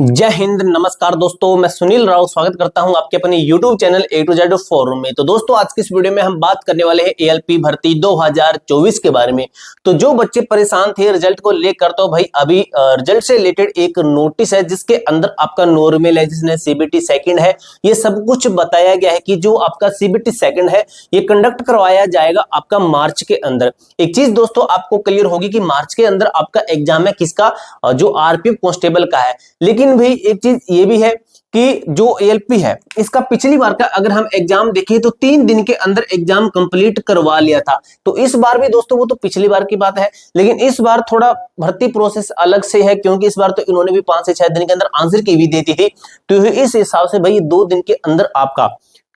जय हिंद, नमस्कार दोस्तों। मैं सुनील राव स्वागत करता हूं आपके अपने YouTube channel A to Z forum में। तो दोस्तों आज की इस वीडियो में हम बात करने वाले हैं ALP भर्ती 2024 के बारे में। तो जो बच्चे परेशान थे रिजल्ट को लेकर, तो भाई अभी रिजल्ट से रिलेटेड एक नोटिस है जिसके अंदर आपका नॉर्मलाइजेशन है, CBT सेकंड है, ये सब कुछ बताया गया है कि जो आपका CBT सेकंड है ये कंडक्ट करवाया जाएगा आपका मार्च के अंदर। एक चीज दोस्तों आपको क्लियर होगी कि मार्च के अंदर आपका एग्जाम है किसका, जो RPF कांस्टेबल का है। लेकिन भाई एक चीज ये भी है कि जो ALP है इसका पिछली बार का अगर हम एग्जाम देखें तो 3 दिन के अंदर एग्जाम कंप्लीट करवा लिया था। तो इस बार भी दोस्तों वो तो पिछली बार की बात है, लेकिन इस बार थोड़ा भर्ती प्रोसेस अलग से है, क्योंकि इस बार तो इन्होंने भी 5 से 6 दिन के अंदर आंसर की भी देती थी। तो इस हिसाब से भाई 2 दिन के अंदर आपका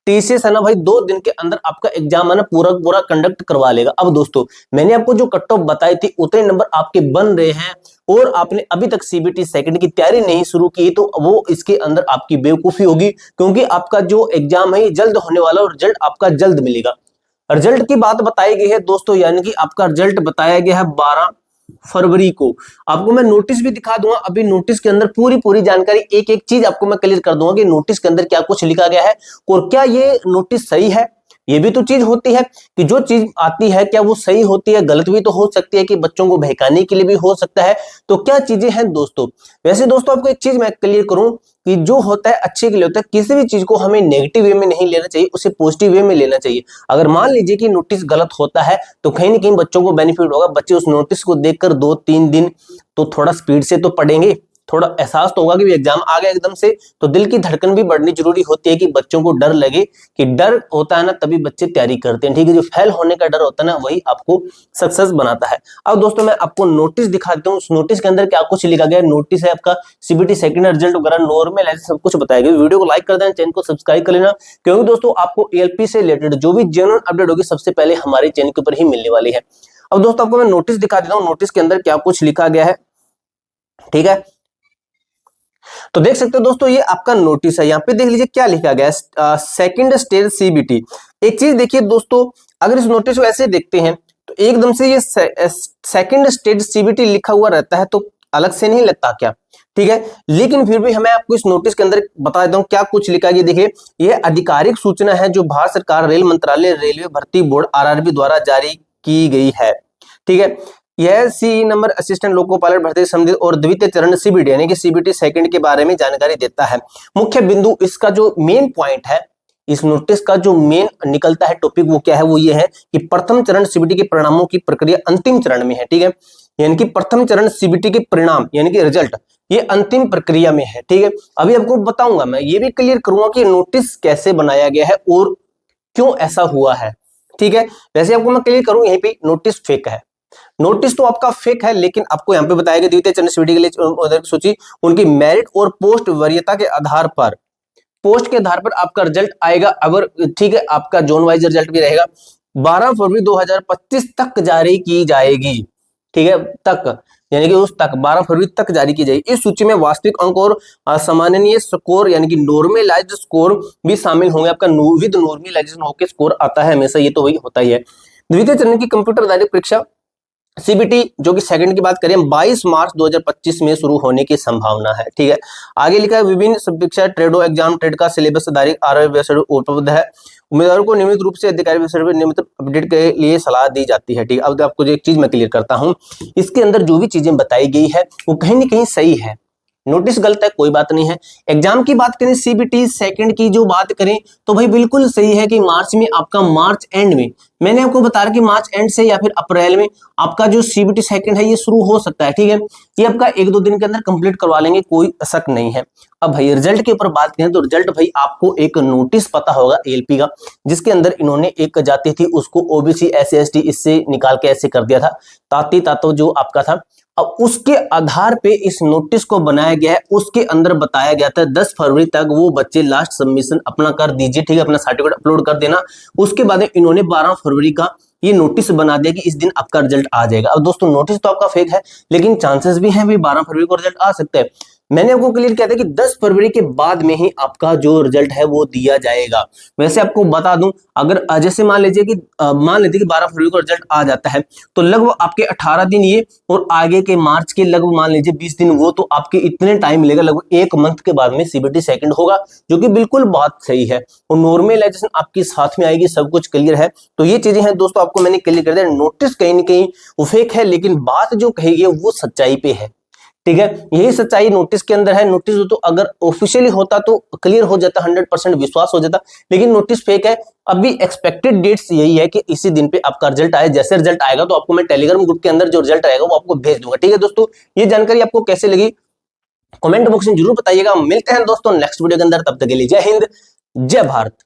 TCS है ना भाई, 2 दिन के अंदर आपका एग्जाम है ना पूरा कंडक्ट करवा लेगा। अब दोस्तों मैंने आपको जो कट ऑफ बताई थी उतने नंबर आपके बन रहे हैं और आपने अभी तक CBT सेकंड की तैयारी नहीं शुरू की तो वो इसके अंदर आपकी बेवकूफी होगी, क्योंकि आपका जो एग्जाम है ये जल्द होने वाला और रिजल्ट आपका जल्द मिलेगा। रिजल्ट की बात बताई गई है दोस्तों, यानी कि आपका रिजल्ट बताया गया है 12 फरवरी को। आपको मैं नोटिस भी दिखा दूंगा। अभी नोटिस के अंदर पूरी जानकारी एक एक चीज आपको मैं क्लियर कर दूंगा कि नोटिस के अंदर क्या कुछ लिखा गया है और क्या ये नोटिस सही है। ये भी तो चीज होती है कि जो चीज आती है क्या वो सही होती है, गलत भी तो हो सकती है, कि बच्चों को बहकाने के लिए भी हो सकता है। तो क्या चीजें हैं दोस्तों। वैसे दोस्तों आपको एक चीज मैं क्लियर करूं कि जो होता है अच्छे के लिए होता है, किसी भी चीज को हमें नेगेटिव वे में नहीं लेना चाहिए, उसे पॉजिटिव वे में लेना चाहिए। अगर मान लीजिए कि नोटिस गलत होता है तो कहीं ना कहीं बच्चों को बेनिफिट होगा। बच्चे उस नोटिस को देखकर 2-3 दिन तो थोड़ा स्पीड से तो पढ़ेंगे, थोड़ा एहसास तो होगा कि एग्जाम आ गया एकदम से, तो दिल की धड़कन भी बढ़नी जरूरी होती है कि बच्चों को डर लगे। कि डर होता है ना तभी बच्चे तैयारी करते हैं, ठीक है। जो फेल होने का डर होता है ना वही आपको सक्सेस बनाता है। अब दोस्तों मैं आपको नोटिस दिखा देता हूँ, उस नोटिस के अंदर क्या कुछ लिखा गया है। नोटिस है आपका CBT सेकंड रिजल्ट वगैरह नॉर्मल ऐसे सब कुछ बताया गया। वीडियो को लाइक कर देना, चैनल को सब्सक्राइब कर लेना, क्योंकि दोस्तों आपको ALP से रिलेटेड जो भी जेन्युइन अपडेट होगी सबसे पहले हमारे चैनल के ऊपर ही मिलने वाली है। अब दोस्तों आपको मैं नोटिस दिखा देता हूँ, नोटिस के अंदर क्या कुछ लिखा गया है, ठीक है। तो देख सकते हो दोस्तों ये आपका नोटिस है, यहाँ पे देख लीजिए क्या लिखा गया है, सेकंड स्टेज CBT। एक चीज देखिए दोस्तों, अगर इस नोटिस को ऐसे देखते हैं तो एकदम से ये सेकंड स्टेज CBT लिखा हुआ रहता है तो अलग से नहीं लगता क्या, ठीक है। लेकिन फिर भी हमें आपको इस नोटिस के अंदर बता देता हूँ क्या कुछ लिखा गया। देखिए ये आधिकारिक सूचना है जो भारत सरकार रेल मंत्रालय रेलवे भर्ती बोर्ड RRB द्वारा जारी की गई है, ठीक है। यह CE number assistant loco pilot भर्ती संबंधित और द्वितीय चरण CBT यानी कि CBT सेकंड के बारे में जानकारी देता है। मुख्य बिंदु इसका जो मेन पॉइंट है, इस नोटिस का जो मेन निकलता है टॉपिक वो क्या है, वो ये है कि प्रथम चरण CBT के परिणामों की प्रक्रिया अंतिम चरण में है, ठीक है। यानी कि प्रथम चरण CBT के परिणाम यानी कि रिजल्ट ये अंतिम प्रक्रिया में है, ठीक है। अभी आपको बताऊंगा, मैं ये भी क्लियर करूंगा कि नोटिस कैसे बनाया गया है और क्यों ऐसा हुआ है, ठीक है। वैसे आपको मैं क्लियर करूं, यहीं पे नोटिस फेक है। नोटिस तो आपका फेक है, लेकिन आपको यहाँ पे बताया गया द्वितीय चरण CBT के लिए सूची उनकी मेरिट और पोस्ट वरीयता के आधार पर, पोस्ट के आधार पर आपका रिजल्ट आएगा। अगर ठीक है आपका जोन वाइज रिजल्ट भी रहेगा, 12 फरवरी 2025 तक जारी की जाएगी, ठीक है। तक यानी कि उस तक 12 फरवरी तक जारी की जाएगी। इस सूची में वास्तविक अंक और सामान्य स्कोर यानी कि नॉर्मलाइज्ड स्कोर भी शामिल होंगे। आपका विद नॉर्मलाइजेशन होकर स्कोर आता है हमेशा, ये तो वही होता ही है। द्वितीय चरण की कंप्यूटर आधारित परीक्षा CBT जो कि सेकंड की बात करें 22 मार्च 2025 में शुरू होने की संभावना है, ठीक है। आगे लिखा है विभिन्न परीक्षा ट्रेडो एग्जाम ट्रेड का सिलेबस आधारित RRB वेबसाइट उपलब्ध है। उम्मीदवारों को नियमित रूप से अधिकारी वेबसाइट पर नियमित अपडेट के लिए सलाह दी जाती है, ठीक है। अब आपको एक चीज मैं क्लियर करता हूं, इसके अंदर जो भी चीजें बताई गई है वो कहीं ना कहीं सही है। नोटिस गलत है कोई बात नहीं है। एग्जाम की बात करें CBT सेकंड की जो बात करें तो भाई बिल्कुल सही है कि मार्च में आपका, मार्च एंड में मैंने आपको बताया कि मार्च एंड से या फिर अप्रैल में आपका जो CBT सेकंड है ये शुरू हो सकता है, ठीक है। ये आपका 1-2 दिन के अंदर कंप्लीट करवा लेंगे, कोई शक नहीं है। अब भाई रिजल्ट के ऊपर बात करें तो रिजल्ट भाई आपको एक नोटिस पता होगा ALP का, जिसके अंदर इन्होंने एक जाति थी उसको OBC SC ST इससे निकाल के ऐसे कर दिया था, ताती तातो जो आपका था। अब उसके आधार पे इस नोटिस को बनाया गया है। उसके अंदर बताया गया था 10 फरवरी तक वो बच्चे लास्ट सबमिशन अपना कर दीजिए, ठीक है, अपना सर्टिफिकेट अपलोड कर देना। उसके बाद इन्होंने 12 फरवरी का ये नोटिस बना दिया कि इस दिन आपका रिजल्ट आ जाएगा। अब दोस्तों नोटिस तो आपका फेक है, लेकिन चांसेस भी हैं भी 12 फरवरी को रिजल्ट आ सकता है। मैंने आपको क्लियर किया था कि 10 फरवरी के बाद में ही आपका जो रिजल्ट है वो दिया जाएगा। वैसे आपको बता दूं, अगर जैसे मान लीजिए कि 12 फरवरी को रिजल्ट आ जाता है, तो लगभग आपके 18 दिन ये और आगे के मार्च के लगभग मान लीजिए 20 दिन वो, तो आपके इतने टाइम मिलेगा, लगभग 1 मंथ के बाद में सीबीटी सेकंड होगा, जो कि बिल्कुल बात सही है। और नॉर्मलाइजेशन आपकी साथ में आएगी, सब कुछ क्लियर है। तो ये चीजें हैं दोस्तों, आपको मैंने क्लियर कर दिया। नोटिस कहीं ना कहीं वो फेक है, लेकिन बात जो कही गई वो सच्चाई पे है। ठीक है, यही सच्चाई नोटिस के अंदर है। नोटिस तो अगर ऑफिशियली होता तो क्लियर हो जाता, 100% विश्वास हो जाता, लेकिन नोटिस फेक है। अभी एक्सपेक्टेड डेट्स यही है कि इसी दिन पे आपका रिजल्ट आए। जैसे रिजल्ट आएगा तो आपको मैं टेलीग्राम ग्रुप के अंदर जो रिजल्ट आएगा वो आपको भेज दूंगा। ठीक है दोस्तों, ये जानकारी आपको कैसे लगी कमेंट बॉक्स में जरूर बताइएगा। मिलते हैं दोस्तों नेक्स्ट वीडियो के अंदर, तब तक के लिए जय हिंद, जय भारत।